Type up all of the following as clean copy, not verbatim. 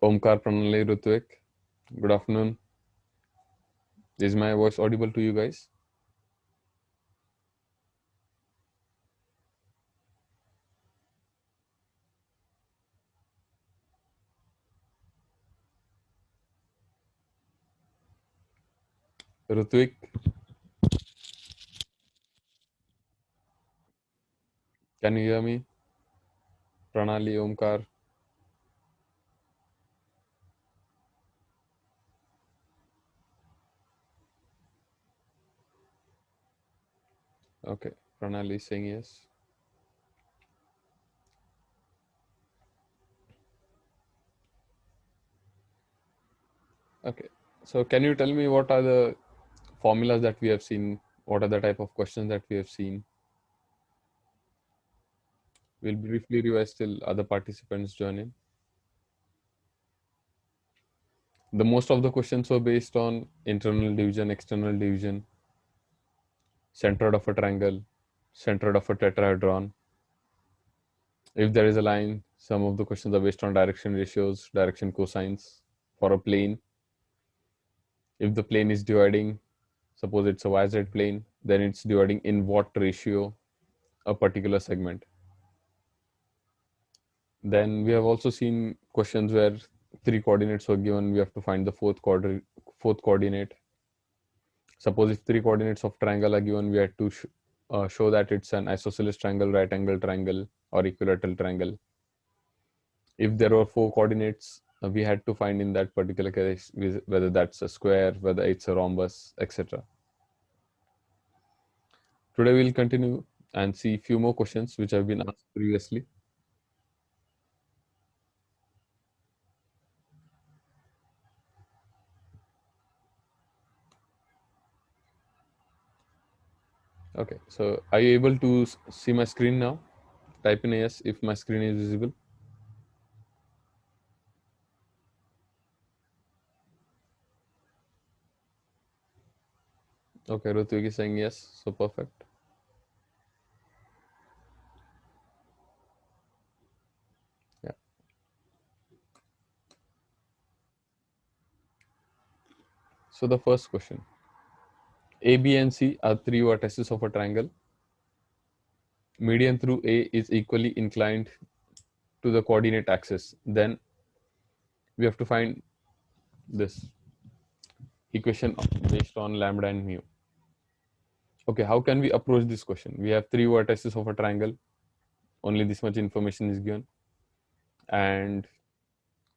Omkar, Pranali, Rutvik. Good afternoon. Is my voice audible to you guys? Rutvik, can you hear me? Pranali, Omkar. Okay, Pranali is saying yes. Okay, so can you tell me what are the formulas that we have seen? What are the type of questions that we have seen? We'll briefly revise till other participants join in. The most of the questions were based on internal division, external division, centroid of a triangle, centroid of a tetrahedron. If there is a line, some of the questions are based on direction ratios, direction cosines for a plane. If the plane is dividing, suppose it's a YZ plane, then it's dividing in what ratio a particular segment. Then we have also seen questions where three coordinates were given, we have to find the fourth coordinate. Suppose if three coordinates of triangle are given, we had to show that it's an isosceles triangle, right angle triangle, or equilateral triangle. If there were four coordinates, we had to find in that particular case whether that's a square, whether it's a rhombus, etc. Today we'll continue and see few more questions which have been asked previously. Okay, so are you able to see my screen now? Type in yes if my screen is visible. Okay, Rutvik is saying yes, so perfect. Yeah. So the first question: A, B, and C are three vertices of a triangle. Median through A is equally inclined to the coordinate axis. Then we have to find this equation based on lambda and mu. Okay, how can we approach this question? We have three vertices of a triangle. Only this much information is given. And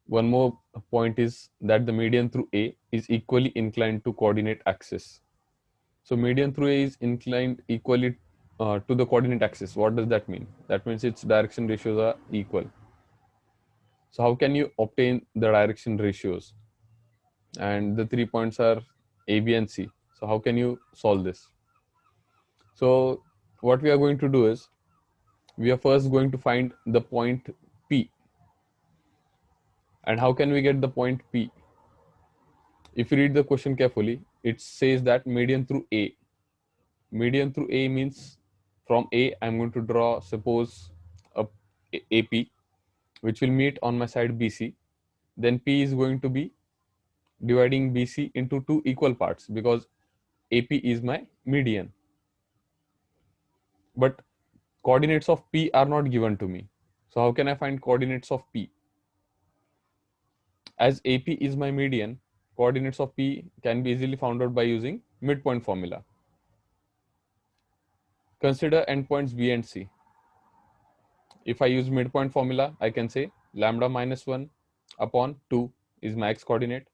one more point is that the median through A is equally inclined to coordinate axis. So median through A is inclined equally to the coordinate axis. What does that mean? That means its direction ratios are equal. So how can you obtain the direction ratios? And the 3 points are A, B, and C. So how can you solve this? So what we are going to do is we are first going to find the point P. And how can we get the point P? If you read the question carefully, it says that median through A. Median through A means from A, I'm going to draw, suppose, a AP, which will meet on my side BC. Then P is going to be dividing BC into two equal parts because AP is my median. But coordinates of P are not given to me. So how can I find coordinates of P? As AP is my median, coordinates of P can be easily found out by using midpoint formula. Consider endpoints B and C. If I use midpoint formula, I can say lambda minus 1 upon 2 is my x coordinate.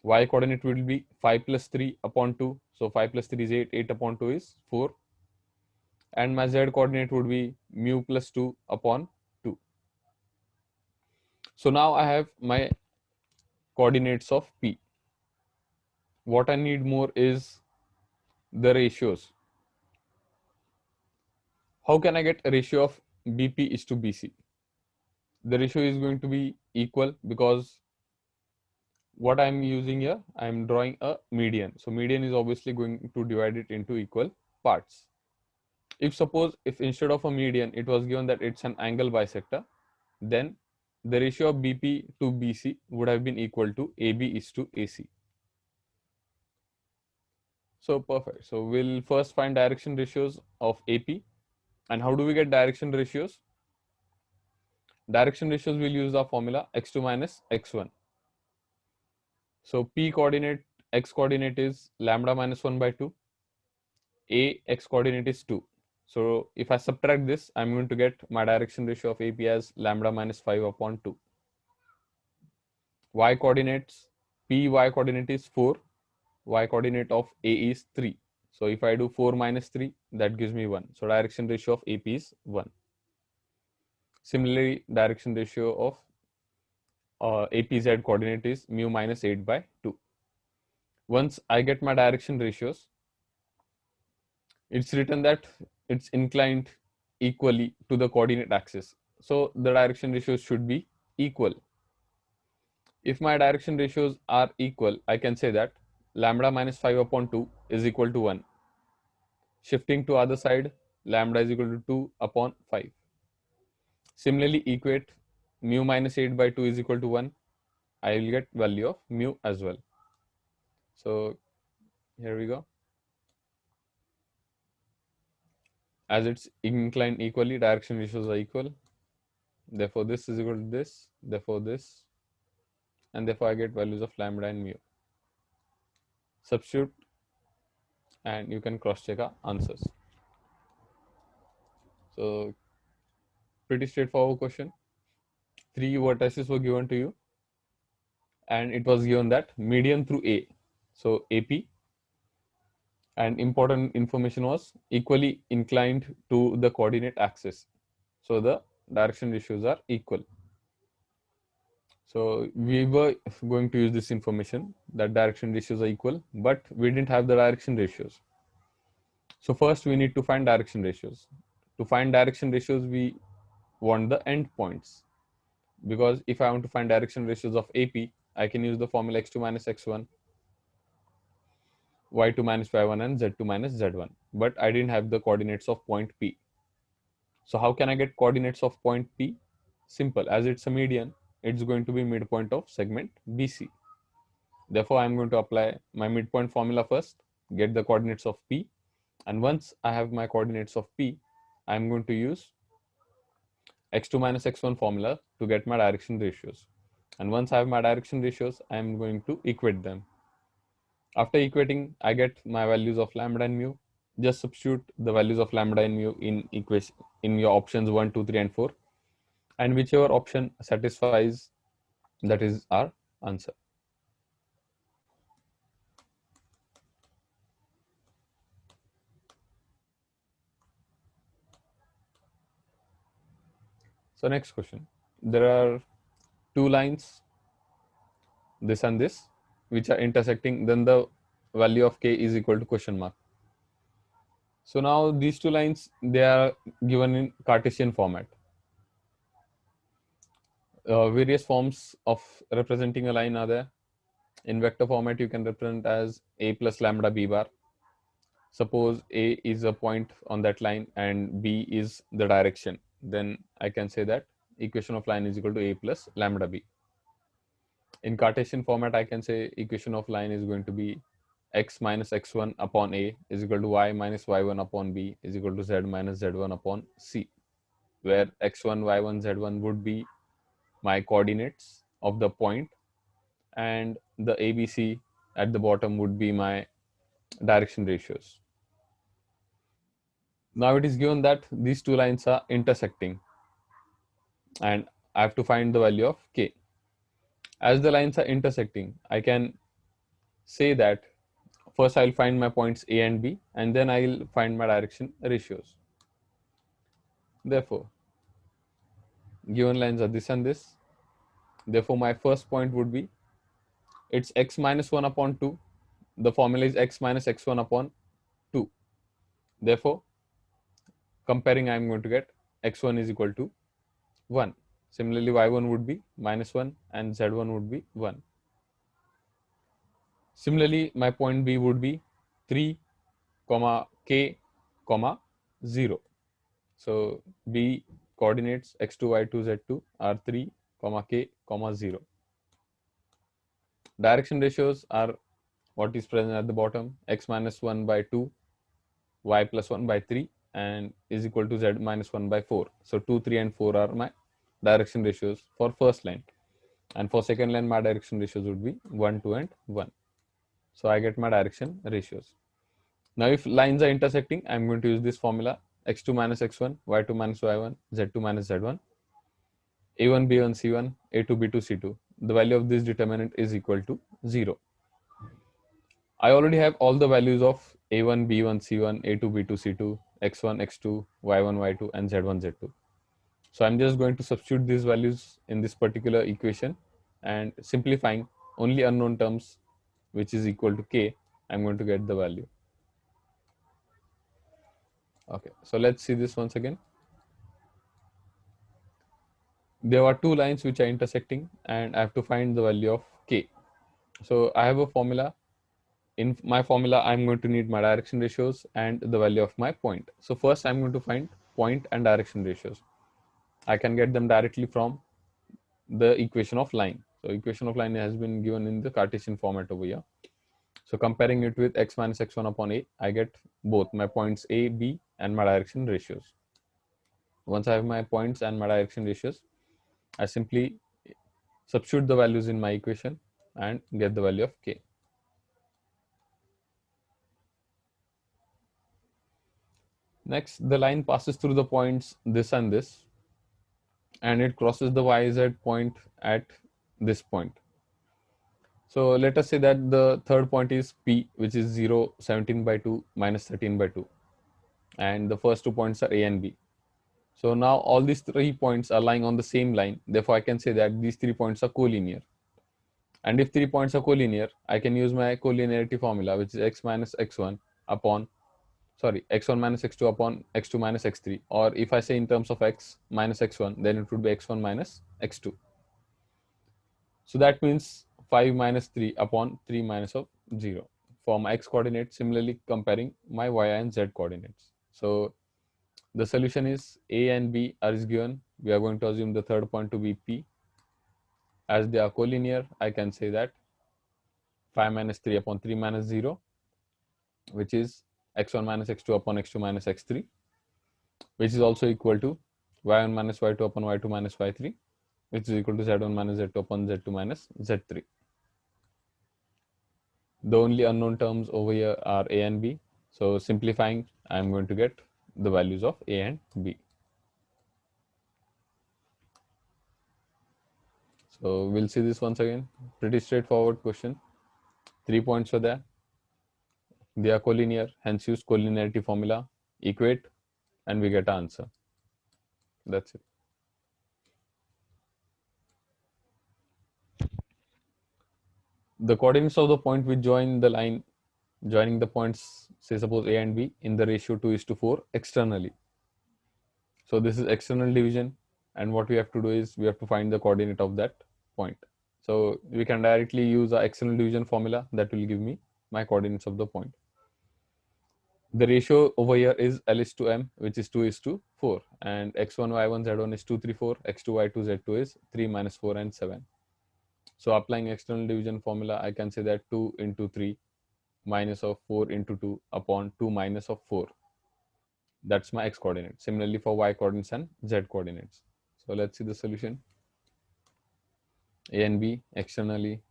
Y coordinate will be 5 plus 3 upon 2. So 5 plus 3 is 8. 8 upon 2 is 4. And my z coordinate would be mu plus 2 upon 2. So now I have my coordinates of P. What I need more is the ratios. How can I get a ratio of BP is to BC? The ratio is going to be equal because what I'm using here, I'm drawing a median. So median is obviously going to divide it into equal parts. If suppose if instead of a median, it was given that it's an angle bisector, then the ratio of BP to BC would have been equal to AB is to AC. So perfect. So we'll first find direction ratios of AP. And how do we get direction ratios? Direction ratios will use the formula x2 minus x1. So P coordinate, x coordinate is lambda minus 1 by 2. A x coordinate is 2. So if I subtract this, I'm going to get my direction ratio of AP as lambda minus 5 upon 2. Y coordinates, P y coordinate is 4. Y coordinate of A is 3. So if I do 4 minus 3, that gives me 1. So direction ratio of AP is 1. Similarly, direction ratio of APZ coordinate is mu minus 8 by 2. Once I get my direction ratios, it's written that it's inclined equally to the coordinate axis. So the direction ratios should be equal. If my direction ratios are equal, I can say that lambda minus 5 upon 2 is equal to 1. Shifting to other side, lambda is equal to 2 upon 5. Similarly, equate mu minus 8 by 2 is equal to 1. I will get value of mu as well. So here we go. As it's inclined equally, direction ratios are equal. Therefore, this is equal to this, therefore this, and therefore I get values of lambda and mu. Substitute and you can cross check our answers. So pretty straightforward question. 3 vertices were given to you and it was given that median through A. So AP, and important information was equally inclined to the coordinate axis. So the direction ratios are equal. So we were going to use this information that direction ratios are equal, but we didn't have the direction ratios. So first we need to find direction ratios. To find direction ratios, we want the endpoints, because if I want to find direction ratios of AP, I can use the formula x2 minus x1, y2 minus y1, and z2 minus z1. But I didn't have the coordinates of point P. So how can I get coordinates of point P? Simple, as it's a median, it's going to be midpoint of segment BC. Therefore, I'm going to apply my midpoint formula first, get the coordinates of P, and once I have my coordinates of P, I'm going to use x2 minus x1 formula to get my direction ratios. And once I have my direction ratios, I'm going to equate them. After equating, I get my values of lambda and mu. Just substitute the values of lambda and mu in equation in your options 1, 2, 3, and 4, and whichever option satisfies, that is our answer. So next question, there are two lines, this and this, which are intersecting, then the value of k is equal to question mark. So now these two lines, they are given in Cartesian format. Various forms of representing a line are there. In vector format, you can represent as a plus lambda b bar. Suppose A is a point on that line and B is the direction, then I can say that equation of line is equal to A plus lambda b. In Cartesian format, I can say equation of line is going to be x minus x1 upon A is equal to y minus y1 upon B is equal to z minus z1 upon C, where x1, y1, z1 would be my coordinates of the point, and the ABC at the bottom would be my direction ratios. Now it is given that these two lines are intersecting and I have to find the value of k. As the lines are intersecting, I can say that first I'll find my points A and B, and then I'll find my direction ratios. Therefore, given lines are this and this. Therefore, my first point would be, it's x minus 1 upon 2. The formula is x minus x1 upon 2. Therefore, comparing, I'm going to get x1 is equal to 1. Similarly, y1 would be minus 1 and z1 would be 1. Similarly, my point B would be 3, comma k, comma 0. So B coordinates x2, y2, z2 are 3, comma k, comma 0. Direction ratios are what is present at the bottom: x minus 1 by 2, y plus 1 by 3, and is equal to z minus 1 by 4. So 2, 3, and 4 are my direction ratios for first line. And for second line, my direction ratios would be 1, 2, and 1. So I get my direction ratios. Now if lines are intersecting, I'm going to use this formula: x2 minus x1, y2 minus y1, z2 minus z1, a1 b1 c1, a2 b2 c2. The value of this determinant is equal to 0. I already have all the values of a1 b1 c1, a2 b2 c2, x1 x2, y1 y2, and z1 z2. So I'm just going to substitute these values in this particular equation, and simplifying only unknown terms, which is equal to k, I'm going to get the value. Okay, so let's see this once again. There are two lines which are intersecting, and I have to find the value of k. So I have a formula. In my formula, I'm going to need my direction ratios and the value of my point. So first I'm going to find point and direction ratios. I can get them directly from the equation of line. So equation of line has been given in the Cartesian format over here. So comparing it with x minus x1 upon a, I get both my points a, b, and my direction ratios. Once I have my points and my direction ratios, I simply substitute the values in my equation and get the value of k. Next, the line passes through the points this and this, and it crosses the yz point at this point. So let us say that the third point is P, which is 0, 17 by 2, minus 13 by 2. And the first 2 points are A and B. So now all these 3 points are lying on the same line. Therefore, I can say that these 3 points are collinear. And if 3 points are collinear, I can use my collinearity formula, which is x minus x1 upon, x1 minus x2 upon x2 minus x3. Or if I say in terms of x minus x1, then it would be x1 minus x2. So that means 5 minus 3 upon 3 minus of 0 for my x coordinate, similarly comparing my y and z coordinates. So the solution is a and b are given. We are going to assume the third point to be P. As they are collinear, I can say that 5 minus 3 upon 3 minus 0, which is x1 minus x2 upon x2 minus x3, which is also equal to y1 minus y2 upon y2 minus y3, which is equal to z1 minus z2 upon z2 minus z3. The only unknown terms over here are a and b. So simplifying, I'm going to get the values of a and b. So we'll see this once again. Pretty straightforward question. 3 points are there. They are collinear, hence use collinearity formula, equate, and we get an answer. That's it. The coordinates of the point which join the line, joining the points, say suppose a and b, in the ratio 2:4 externally. So this is external division, and what we have to do is we have to find the coordinate of that point. So we can directly use our external division formula that will give me my coordinates of the point. The ratio over here is L:2M, which is 2:4, and x1, y1, z1 is 2, 3, 4, x2, y2, z2 is 3, minus 4, and 7. So applying external division formula, I can say that 2 into 3 minus of 4 into 2 upon 2 minus of 4. That's my x coordinate. Similarly for y coordinates and z coordinates. So let's see the solution. A and b externally,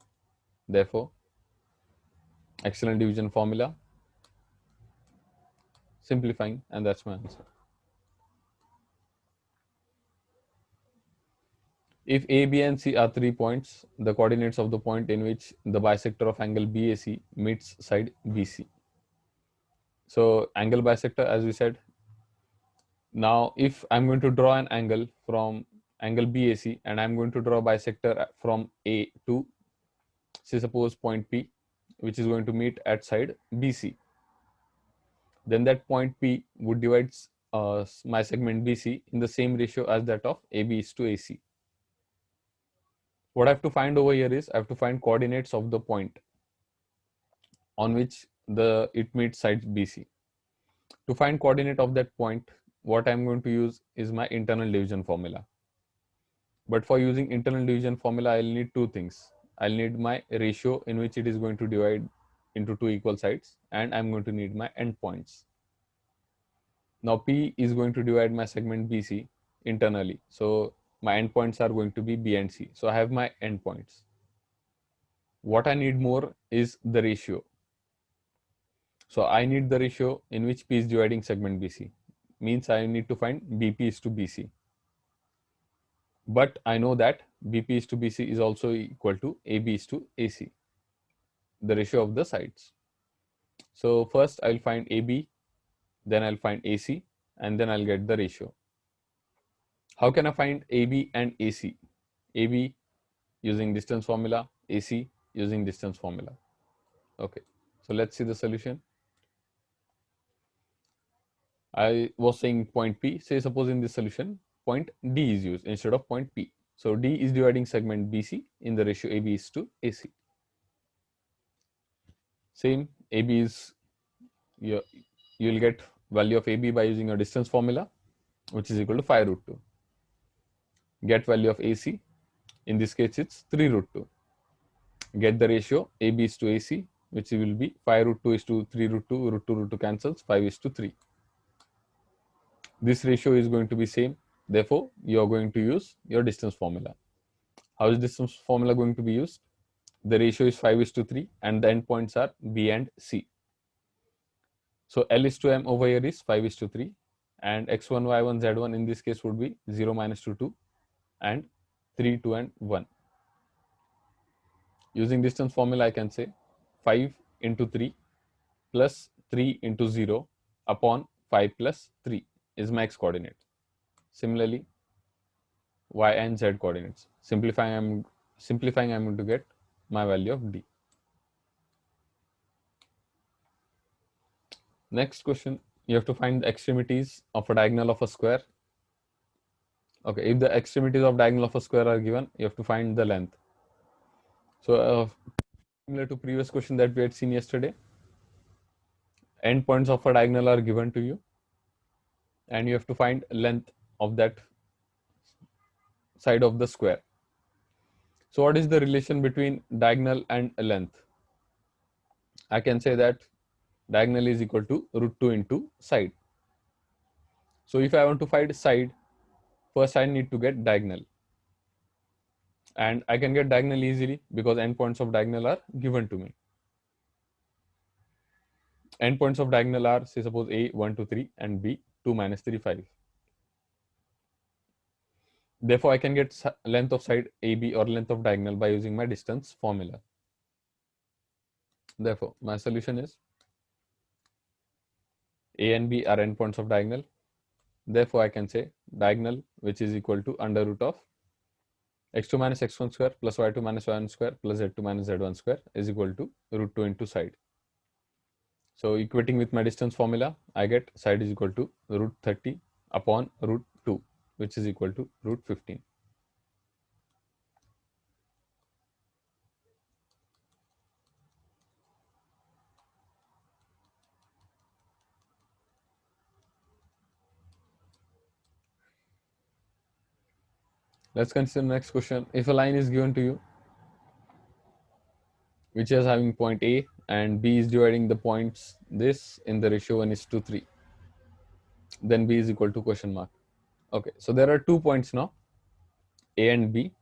therefore external division formula, simplifying, and that's my answer. If A, B, and C are 3 points, the coordinates of the point in which the bisector of angle BAC meets side BC. So angle bisector, as we said. Now if I'm going to draw an angle from angle BAC and I'm going to draw a bisector from A to, say suppose point P, which is going to meet at side BC, then that point P would divide my segment BC in the same ratio as that of AB is to AC. What I have to find over here is I have to find coordinates of the point on which it meets sides BC. To find coordinate of that point, what I'm going to use is my internal division formula. But for using internal division formula, I'll need two things. I'll need my ratio in which it is going to divide into two equal sides, and I'm going to need my endpoints. Now P is going to divide my segment BC internally. So my endpoints are going to be B and C. So I have my endpoints. What I need more is the ratio. So I need the ratio in which P is dividing segment BC. Means I need to find BP is to BC. But I know that BP is to BC is also equal to AB is to AC, the ratio of the sides. So first I'll find AB, then I'll find AC, and then I'll get the ratio. How can I find AB and AC? AB using distance formula, AC using distance formula. Okay, so let's see the solution. I was saying point P. Say suppose in this solution, point D is used instead of point P. So D is dividing segment BC in the ratio AB is to AC. Same, AB is, you'll get value of AB by using a distance formula, which is equal to 5 root 2. Get value of AC, in this case it's 3 root 2. Get the ratio AB is to AC, which will be 5 root 2 is to 3 root 2, root 2 cancels, 5 is to 3. This ratio is going to be same. Therefore, you are going to use your distance formula. How is distance formula going to be used? The ratio is 5 is to 3 and the endpoints are B and C. So L is to M over here is 5 is to 3 and x1, y1, z1 in this case would be 0, minus 2, 2 and 3, 2 and 1. Using distance formula, I can say 5 into 3 plus 3 into 0 upon 5 plus 3 is my x coordinate. Similarly, y and z coordinates. Simplifying, I'm going to get my value of D. Next question, you have to find the extremities of a diagonal of a square. Okay, if the extremities of diagonal of a square are given, you have to find the length. So similar to previous question that we had seen yesterday, endpoints of a diagonal are given to you and you have to find length of that side of the square. So what is the relation between diagonal and length? I can say that diagonal is equal to root 2 into side. So if I want to find side, first I need to get diagonal. And I can get diagonal easily because endpoints of diagonal are given to me. Endpoints of diagonal are, say suppose A 1 2 3 and B 2 minus 3 5. Therefore I can get length of side AB or length of diagonal by using my distance formula. Therefore my solution is A and B are endpoints of diagonal. Therefore I can say diagonal, which is equal to under root of x2 minus x1 square plus y2 minus y1 square plus z2 minus z1 square is equal to root 2 into side. So equating with my distance formula, I get side is equal to root 30 upon root 2, which is equal to root 15. Let's consider next question. If a line is given to you, which is having point A and B is dividing the points this in the ratio 1 is to 3, then B is equal to question mark. Okay, so there are 2 points now, A and B,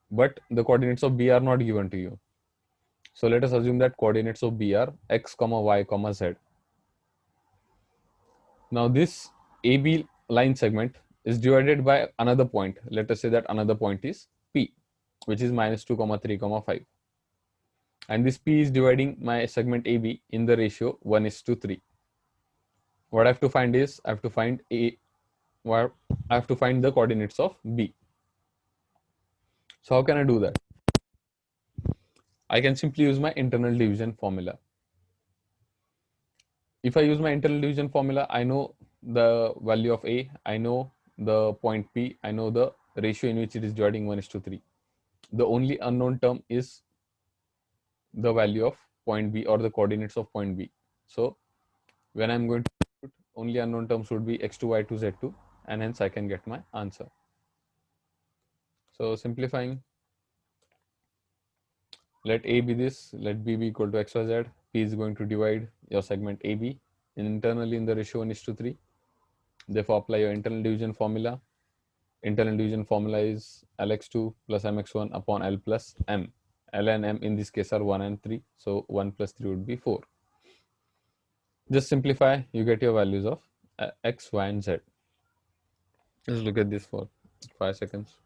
but the coordinates of B are not given to you. So let us assume that coordinates of B are x, y, z. Now this AB line segment is divided by another point. Let us say that another point is P, which is minus 2, 3, 5. And this P is dividing my segment AB in the ratio 1 is to 3. What I have to find is, I have to find the coordinates of B. So how can I do that? I can simply use my internal division formula. If I use my internal division formula, I know the value of A, I know the point P, I know the ratio in which it is dividing 1 is to 3. The only unknown term is the value of point B or the coordinates of point B. So when I'm going to put, only unknown terms would be x2, y2, z2, and hence I can get my answer. So simplifying, let A be this, let B be equal to XYZ. P is going to divide your segment AB internally in the ratio 1:3. Therefore, apply your internal division formula. Internal division formula is Lx2 plus Mx1 upon L plus M. L and M in this case are 1 and 3. So 1 plus 3 would be 4. Just simplify, you get your values of X, Y, and Z. Just look at this for 5 seconds.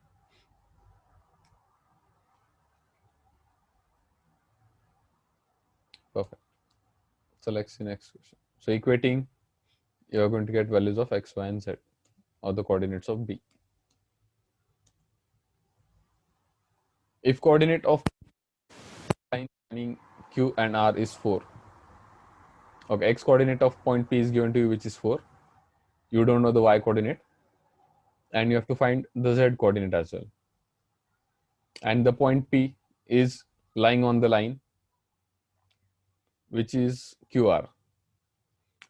Perfect. So let's see next question. So equating, you're going to get values of X, Y, and Z, or the coordinates of B. If coordinate of line joining Q and R is 4, okay, X coordinate of point P is given to you, which is 4. You don't know the Y coordinate, and you have to find the Z coordinate as well. And the point P is lying on the line, which is QR.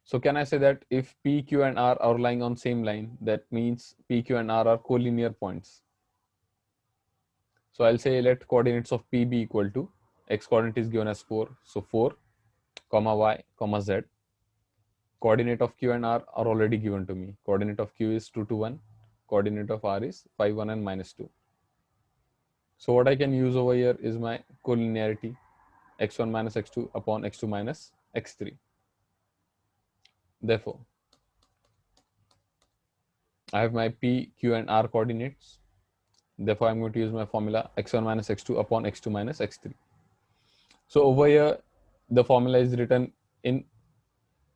So can I say that if P, Q, and R are lying on same line, that means P, Q, and R are collinear points. So I'll say let coordinates of P be equal to, X coordinate is given as 4. So 4, comma Y, comma Z. Coordinate of Q and R are already given to me. Coordinate of Q is 2, 2, 1. Coordinate of R is 5, 1, and minus 2. So what I can use over here is my collinearity, x1 minus x2 upon x2 minus x3. Therefore, I have my P, Q, and R coordinates. Therefore, I'm going to use my formula x1 minus x2 upon x2 minus x3. So over here, the formula is written in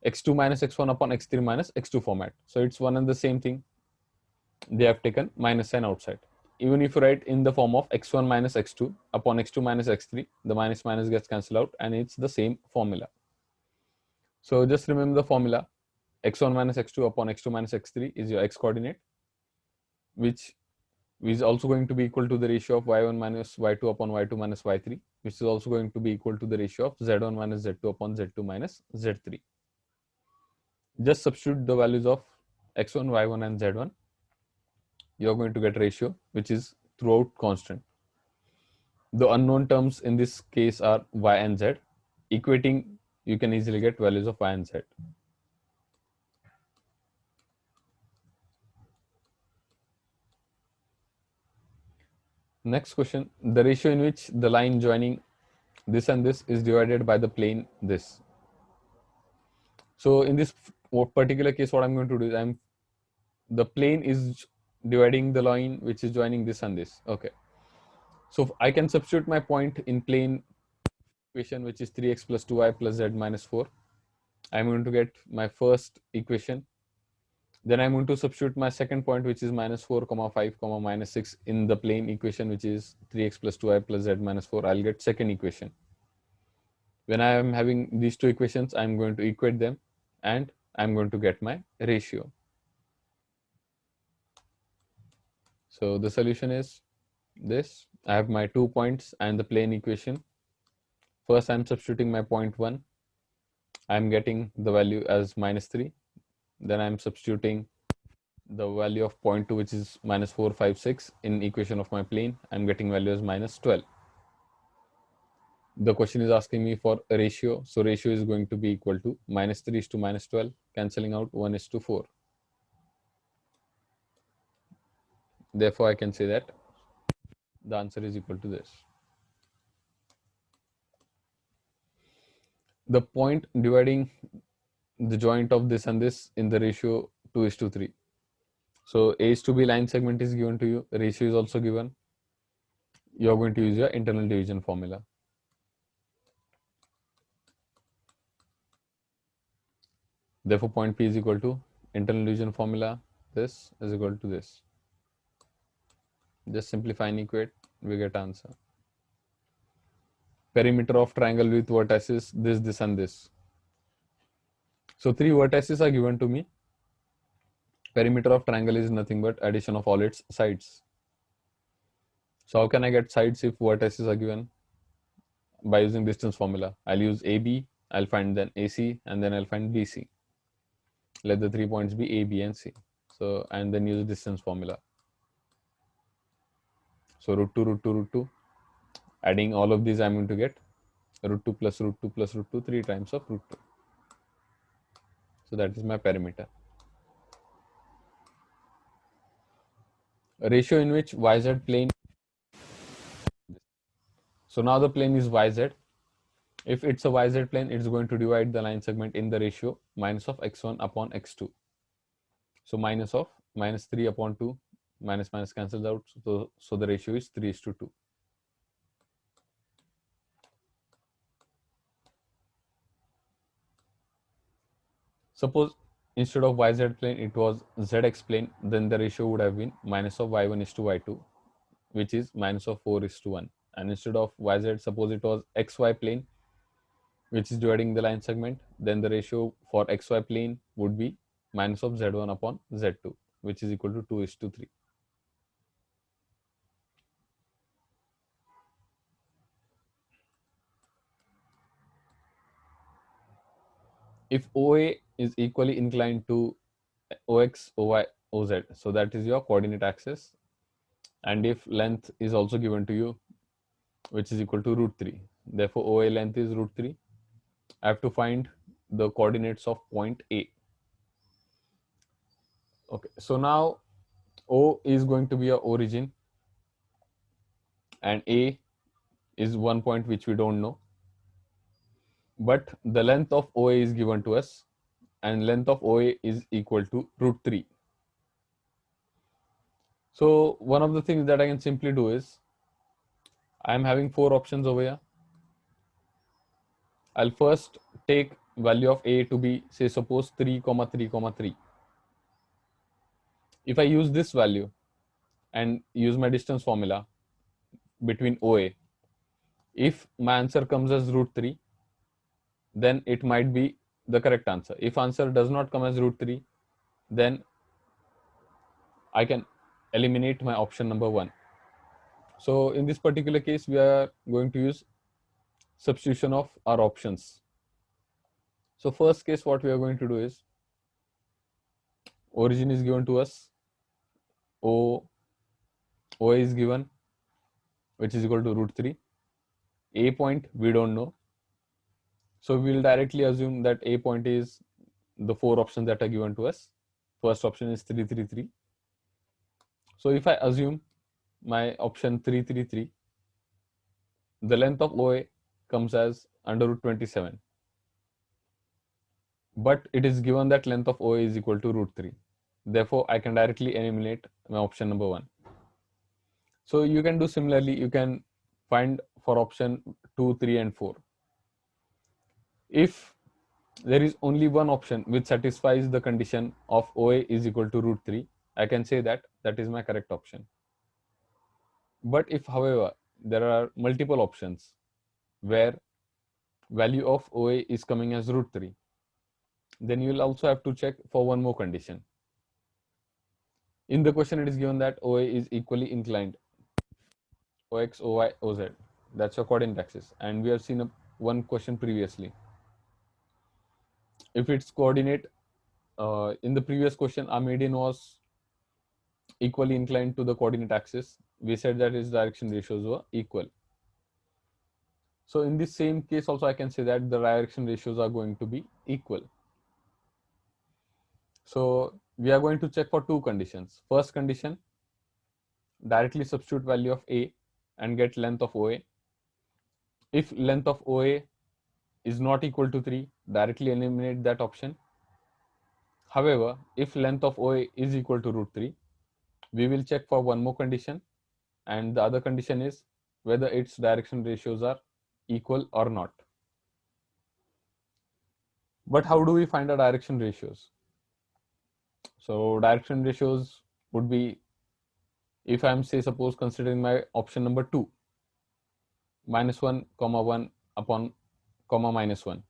x2 minus x1 upon x3 minus x2 format. So it's one and the same thing. They have taken minus sign outside. Even if you write in the form of x1 minus x2 upon x2 minus x3, the minus minus gets cancelled out and it's the same formula. So just remember the formula, x1 minus x2 upon x2 minus x3 is your x coordinate, which is also going to be equal to the ratio of y1 minus y2 upon y2 minus y3, which is also going to be equal to the ratio of z1 minus z2 upon z2 minus z3. Just substitute the values of x1, y1, and z1. You're going to get ratio, which is throughout constant. The unknown terms in this case are y and z. Equating, you can easily get values of y and z. Next question, the ratio in which the line joining this and this is divided by the plane this. So in this particular case, what I'm going to do is the plane is dividing the line which is joining this and this. Okay. So I can substitute my point in plane equation, which is 3x plus 2y plus z minus 4. I'm going to get my first equation. Then I'm going to substitute my second point, which is minus 4, 5, minus 6 in the plane equation, which is 3x plus 2y plus z minus 4. I'll get second equation. When I am having these two equations, I'm going to equate them and I'm going to get my ratio. So the solution is this. I have my 2 points and the plane equation. First, I'm substituting my point 1. I'm getting the value as minus 3. Then I'm substituting the value of point 2, which is minus 4, 5, 6 in equation of my plane. I'm getting value as minus 12. The question is asking me for a ratio. So ratio is going to be equal to minus 3 is to minus 12, cancelling out 1 is to 4. Therefore, I can say that the answer is equal to this. The point dividing the joint of this and this in the ratio 2 is to 3. So A is to B line segment is given to you. Ratio is also given. You are going to use your internal division formula. Therefore, point P is equal to internal division formula. This is equal to this. Just simplify and equate, we get answer. Perimeter of triangle with vertices this, and this. So 3 vertices are given to me. Perimeter of triangle is nothing but addition of all its sides. So how can I get sides if vertices are given? By using distance formula. I'll use AB, I'll find then AC, and then I'll find BC. Let the 3 points be A, B, and C. So, and then use distance formula. So root 2, root 2, root 2. Adding all of these, I'm going to get root 2 plus root 2 plus root 2, 3 times of root 2. So that is my perimeter. A ratio in which yz plane. So now the plane is yz. If it's a yz plane, it's going to divide the line segment in the ratio minus of x1 upon x2. So minus 3 upon 2, minus minus cancels out. So the ratio is 3:2. Suppose instead of yz plane, it was zx plane, then the ratio would have been minus of y1:y2, which is minus of 4:1. And instead of yz, suppose it was xy plane, which is dividing the line segment, then the ratio for xy plane would be minus of z1 upon z2, which is equal to 2:3. If OA is equally inclined to OX, OY, OZ, so that is your coordinate axis, and if length is also given to you, which is equal to root 3, therefore OA length is root 3, I have to find the coordinates of point A. Okay, so now O is going to be your origin and A is one point which we don't know, but the length of OA is given to us and length of OA is equal to root 3. So one of the things that I can simply do is, I am having 4 options over here. I'll first take value of A to be, say, suppose 3, 3, 3. If I use this value and use my distance formula between OA, if my answer comes as root 3, then it might be the correct answer. If answer does not come as root 3, then I can eliminate my option number 1. So in this particular case, we are going to use substitution of our options. So first case, what we are going to do is, origin is given to us, OA is given, which is equal to root 3. A point we don't know, so we will directly assume that A point is the 4 options that are given to us. First option is 3, 3, 3. So if I assume my option 3, 3, 3, the length of OA comes as under root 27, but it is given that length of OA is equal to root 3. Therefore, I can directly eliminate my option number 1. So you can do similarly, you can find for option 2, 3 and 4. If there is only one option which satisfies the condition of OA is equal to root 3, I can say that that is my correct option. But if, however, there are multiple options where value of OA is coming as root 3, then you will also have to check for one more condition. In the question, it is given that OA is equally inclined, OX, OY, OZ. That's your coordinate axis. And we have seen one question previously. If its coordinate, in the previous question, our median was equally inclined to the coordinate axis. We said that its direction ratios were equal. So in this same case also, I can say that the direction ratios are going to be equal. So we are going to check for 2 conditions. First condition, directly substitute value of A and get length of OA. If length of OA is not equal to 3, directly eliminate that option. However, if length of OA is equal to root 3, we will check for one more condition, and the other condition is whether its direction ratios are equal or not. But how do we find our direction ratios? So direction ratios would be, if I'm, say, suppose considering my option number 2, -1, 1 upon -1.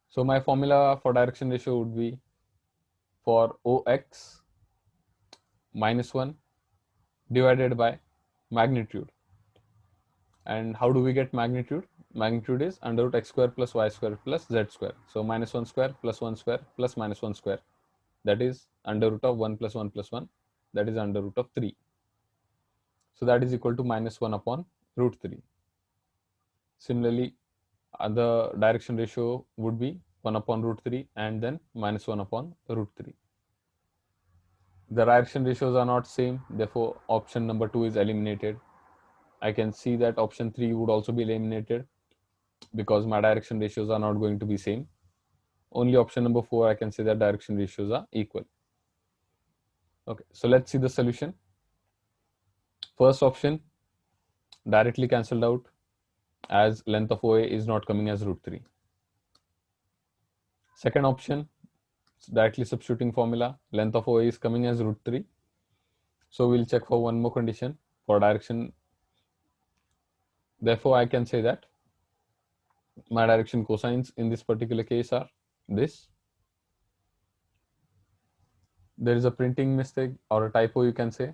So my formula for direction ratio would be for OX -1 divided by magnitude. And how do we get magnitude? Magnitude is under root x square plus y square plus z square. So -1 square plus 1 square plus -1 square, that is under root of 1 plus 1 plus 1, that is under root of 3. So that is equal to minus 1 upon root 3. Similarly, the direction ratio would be 1 upon root 3 and then minus 1 upon root 3. The direction ratios are not same, therefore option number 2 is eliminated. I can see that option 3 would also be eliminated because my direction ratios are not going to be same. Only option number 4 I can say that direction ratios are equal. Okay, so let's see the solution. First option directly cancelled out as length of OA is not coming as root 3. Second option, directly substituting formula, length of OA is coming as root 3. So we'll check for one more condition for direction. Therefore, I can say that my direction cosines in this particular case are this. There is a printing mistake or a typo, you can say.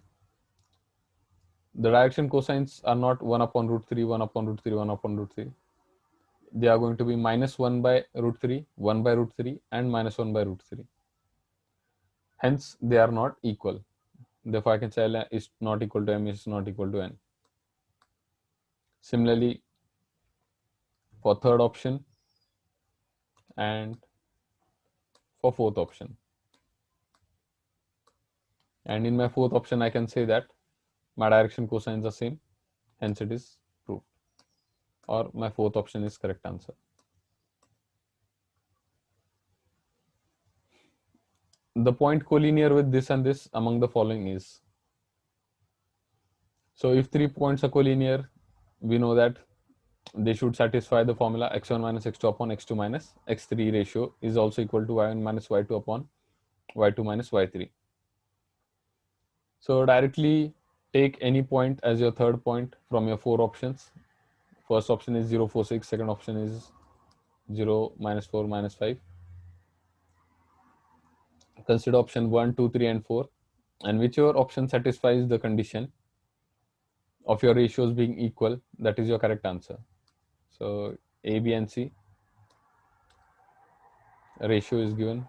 The direction cosines are not 1 upon root 3, 1 upon root 3, 1 upon root 3. They are going to be minus 1 by root 3, 1 by root 3, and minus 1 by root 3. Hence, they are not equal. Therefore, I can say L is not equal to M is not equal to N. Similarly, for third option and for fourth option. And in my fourth option, I can say that my direction cosines are same. Hence, it is proved. Or my fourth option is correct answer. The point collinear with this and this among the following is. So if 3 points are collinear, we know that they should satisfy the formula x1 minus x2 upon x2 minus x3 ratio is also equal to y1 minus y2 upon y2 minus y3. So directly take any point as your third point from your 4 options. First option is 0, 4, 6. Second option is 0, minus 4, minus 5. Consider option 1, 2, 3, and 4. And whichever option satisfies the condition of your ratios being equal, that is your correct answer. So A, B, and C ratio is given.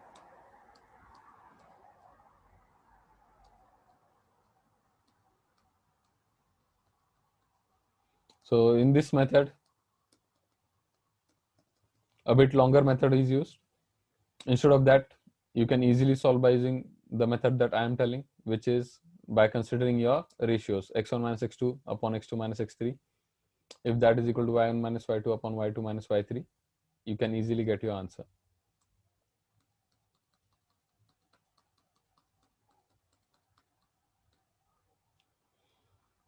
So in this method, a bit longer method is used. Instead of that, you can easily solve by using the method that I am telling, which is by considering your ratios x1 minus x2 upon x2 minus x3. If that is equal to y1 minus y2 upon y2 minus y3, you can easily get your answer.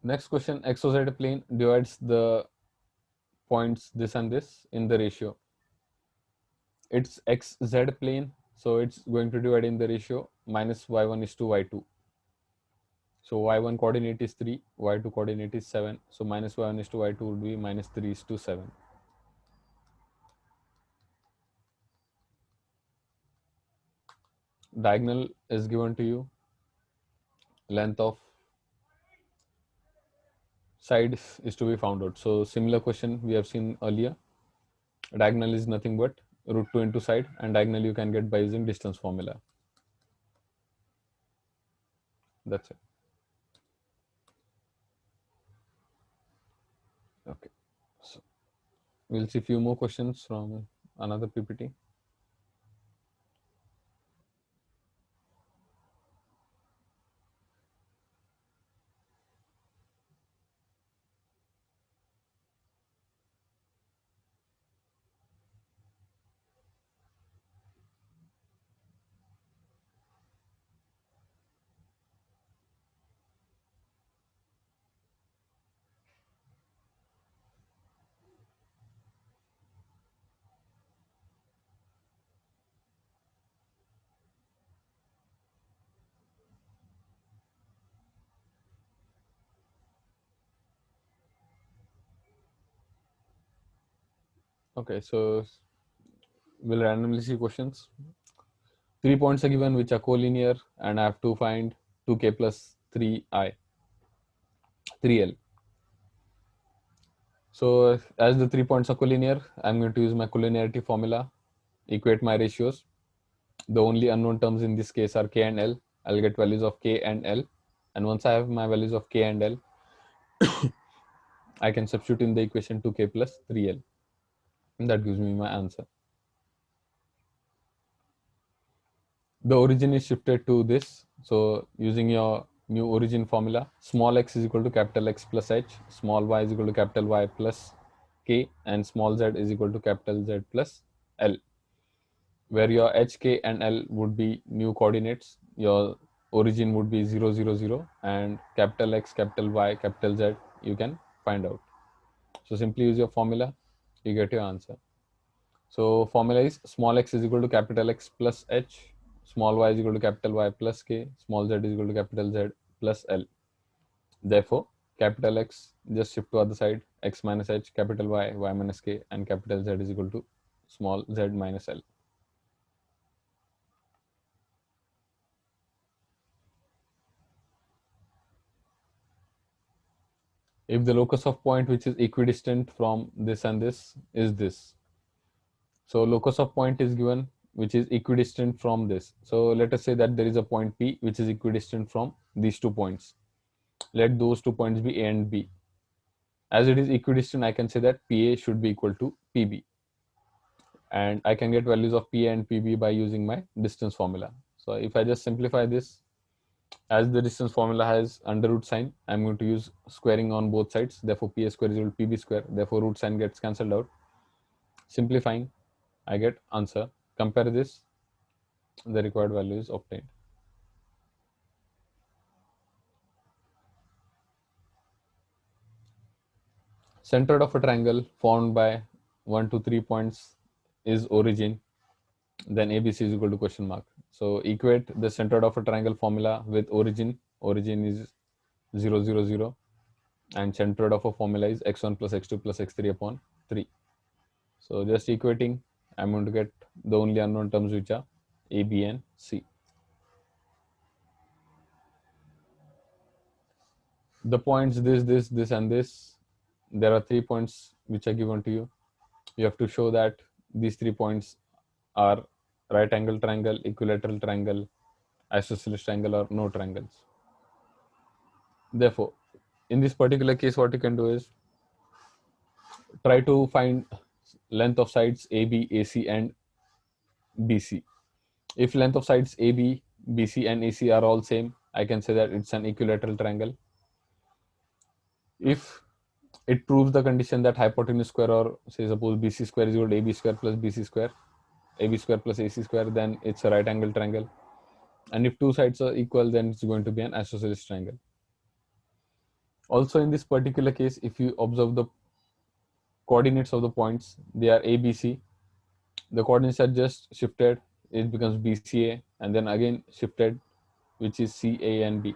Next question, XOZ plane divides the points this and this in the ratio. It's XZ plane, so it's going to divide in the ratio minus y1 is to y2. So y1 coordinate is 3, y2 coordinate is 7. So minus y1 is to y2 would be minus 3 is to 7. Diagonal is given to you. Length of side is to be found out. So similar question we have seen earlier. Diagonal is nothing but root 2 into side, and diagonal you can get by using distance formula. That's it. Okay. So we'll see few more questions from another PPT. Okay, so we'll randomly see questions. 3 points are given which are collinear, and I have to find 2k plus 3i, 3l. So as the 3 points are collinear, I'm going to use my collinearity formula, equate my ratios. The only unknown terms in this case are k and l. I'll get values of k and l. And once I have my values of k and l, I can substitute in the equation 2k plus 3l, and that gives me my answer. The origin is shifted to this. So using your new origin formula, small x is equal to capital X plus h, small y is equal to capital Y plus k, and small z is equal to capital Z plus L, where your h, k, and L would be new coordinates. Your origin would be 0, 0, 0, and capital X, capital Y, capital Z, you can find out. So simply use your formula, you get your answer. So formula is small x is equal to capital X plus h, small y is equal to capital Y plus k, small z is equal to capital Z plus L. Therefore, capital X just shift to other side, x minus h, capital Y, y minus k, and capital Z is equal to small z minus L. If the locus of point which is equidistant from this and this is this. So locus of point is given which is equidistant from this. So let us say that there is a point P which is equidistant from these 2 points. Let those 2 points be A and B. As it is equidistant, I can say that PA should be equal to PB. And I can get values of PA and PB by using my distance formula. So if I just simplify this, as the distance formula has under root sign, I'm going to use squaring on both sides. Therefore, PA square is equal to PB square. Therefore, root sign gets cancelled out. Simplifying, I get answer. Compare this, the required value is obtained. Centroid of a triangle formed by 1 to 3 points is origin. Then ABC is equal to question mark. So equate the centroid of a triangle formula with origin. Origin is 0, 0, 0, and centroid of a formula is x1 plus x2 plus x3 upon 3. So just equating, I'm going to get the only unknown terms which are A, B, and C. The points this, and this, there are 3 points which are given to you. You have to show that these 3 points are right angle triangle, equilateral triangle, isosceles triangle, or no triangles. Therefore, in this particular case, what you can do is try to find length of sides AB, AC, and BC. If length of sides AB, BC, and AC are all same, I can say that it's an equilateral triangle. If it proves the condition that hypotenuse square, or say suppose BC square is equal to AB square plus BC square, AB square plus AC square, then it's a right angle triangle. And if two sides are equal, then it's going to be an isosceles triangle. Also, in this particular case, if you observe the coordinates of the points, they are A, B, C. The coordinates are just shifted, it becomes BCA, and then again shifted, which is CA and B.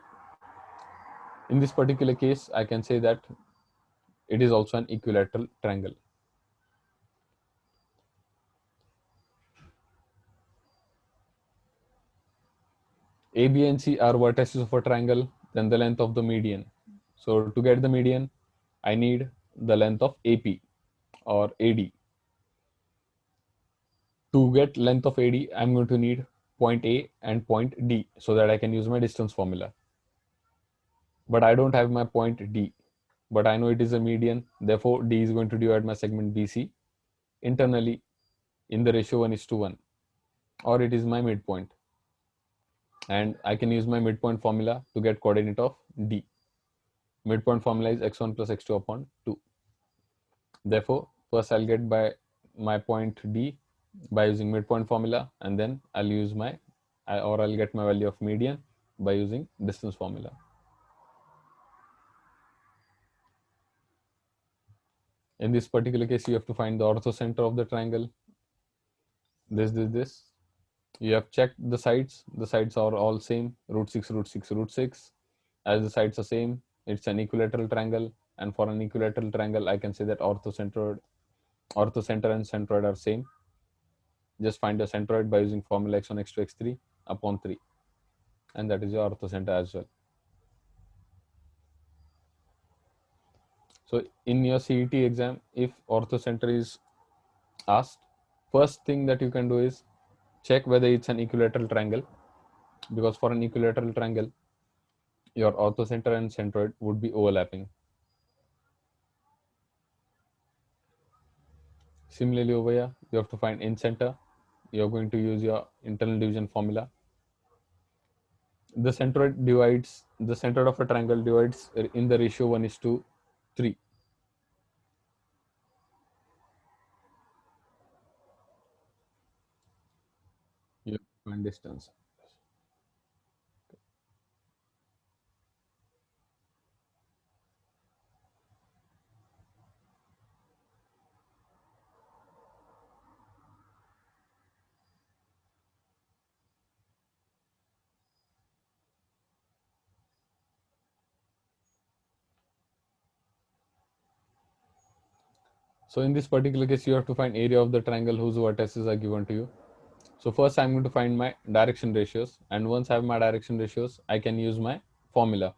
In this particular case, I can say that it is also an equilateral triangle. A, B, and C are vertices of a triangle, then the length of the median. So to get the median, I need the length of AP or AD. To get length of AD, I'm going to need point A and point D so that I can use my distance formula. But I don't have my point D, but I know it is a median. Therefore, D is going to divide my segment BC internally in the ratio 1:1, or it is my midpoint. And I can use my midpoint formula to get coordinate of D. Midpoint formula is x1 plus x2 upon 2. Therefore, first I'll get by my point D by using midpoint formula, and then I'll use I'll get my value of median by using distance formula. In this particular case, you have to find the orthocenter of the triangle. This. You have checked the sides. The sides are all same. Root 6, root 6, root 6. As the sides are same, it's an equilateral triangle. And for an equilateral triangle, I can say that orthocenter and centroid are same. Just find the centroid by using formula x1, x2, x3 upon 3. And that is your orthocenter as well. So in your CET exam, if orthocenter is asked, first thing that you can do is check whether it's an equilateral triangle, because for an equilateral triangle, your orthocenter and centroid would be overlapping. Similarly over here, you have to find in center. You're going to use your internal division formula. The center of a triangle divides in the ratio 1 is to 3. You have to find distance. So in this particular case, you have to find area of the triangle whose vertices are given to you. So first I'm going to find my direction ratios, and once I have my direction ratios, I can use my formula.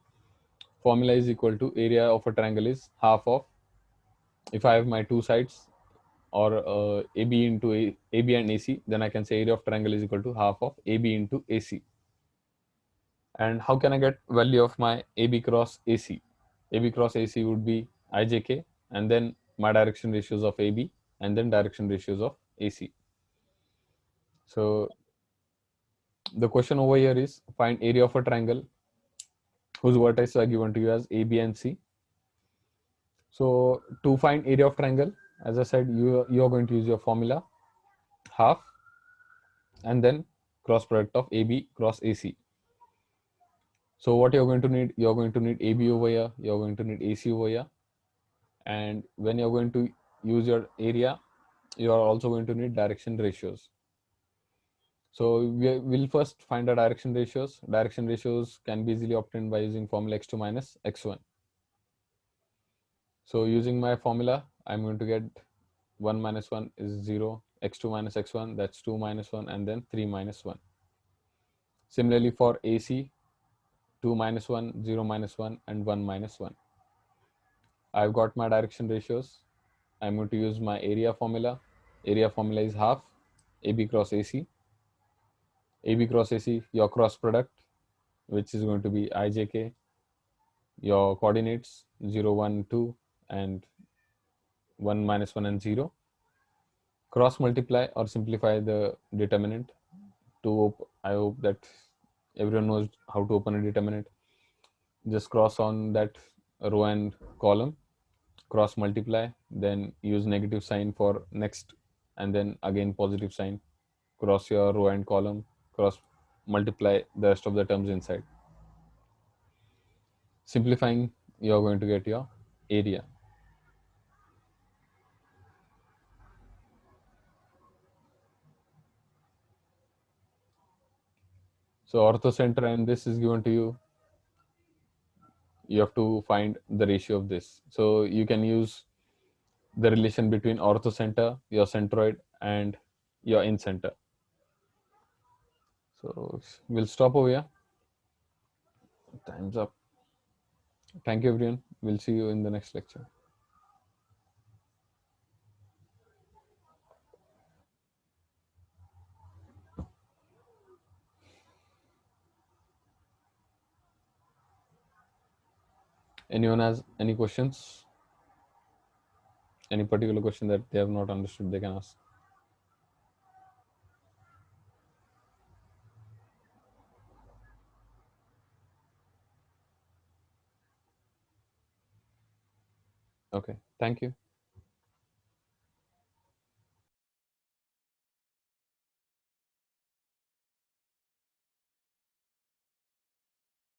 Formula is equal to area of a triangle is half of, if I have my two sides, or AB into AB and AC, then I can say area of triangle is equal to half of AB into AC. And how can I get value of my AB cross AC? AB cross AC would be IJK, and then my direction ratios of AB, and then direction ratios of AC. So the question over here is find area of a triangle whose vertices are given to you as A, B, and C. So to find area of triangle, as I said, you are going to use your formula half, and then cross product of AB cross AC. So what you're going to need, you're going to need AB over here, you're going to need AC over here, and when you're going to use your area, you are also going to need direction ratios. So we'll first find the direction ratios. Direction ratios can be easily obtained by using formula x2 minus x1. So using my formula, I'm going to get 1 minus 1 is 0, x2 minus x1, that's 2 minus 1, and then 3 minus 1. Similarly for AC, 2 minus 1, 0 minus 1, and 1 minus 1. I've got my direction ratios. I'm going to use my area formula. Area formula is half AB cross AC. AB cross AC, your cross product, which is going to be IJK, your coordinates 0, 1, 2, and 1 minus 1 and 0. Cross multiply or simplify the determinant. I hope that everyone knows how to open a determinant. Just cross on that row and column, cross multiply, then use negative sign for next, and then again positive sign. Cross your row and column, cross multiply the rest of the terms inside. Simplifying, you're going to get your area. So orthocenter, and this is given to you. You have to find the ratio of this. So you can use the relation between orthocenter, your centroid, and your incenter. So we'll stop over here. Time's up. Thank you, everyone. We'll see you in the next lecture. Anyone has any questions? Any particular question that they have not understood, they can ask. Okay. Thank you.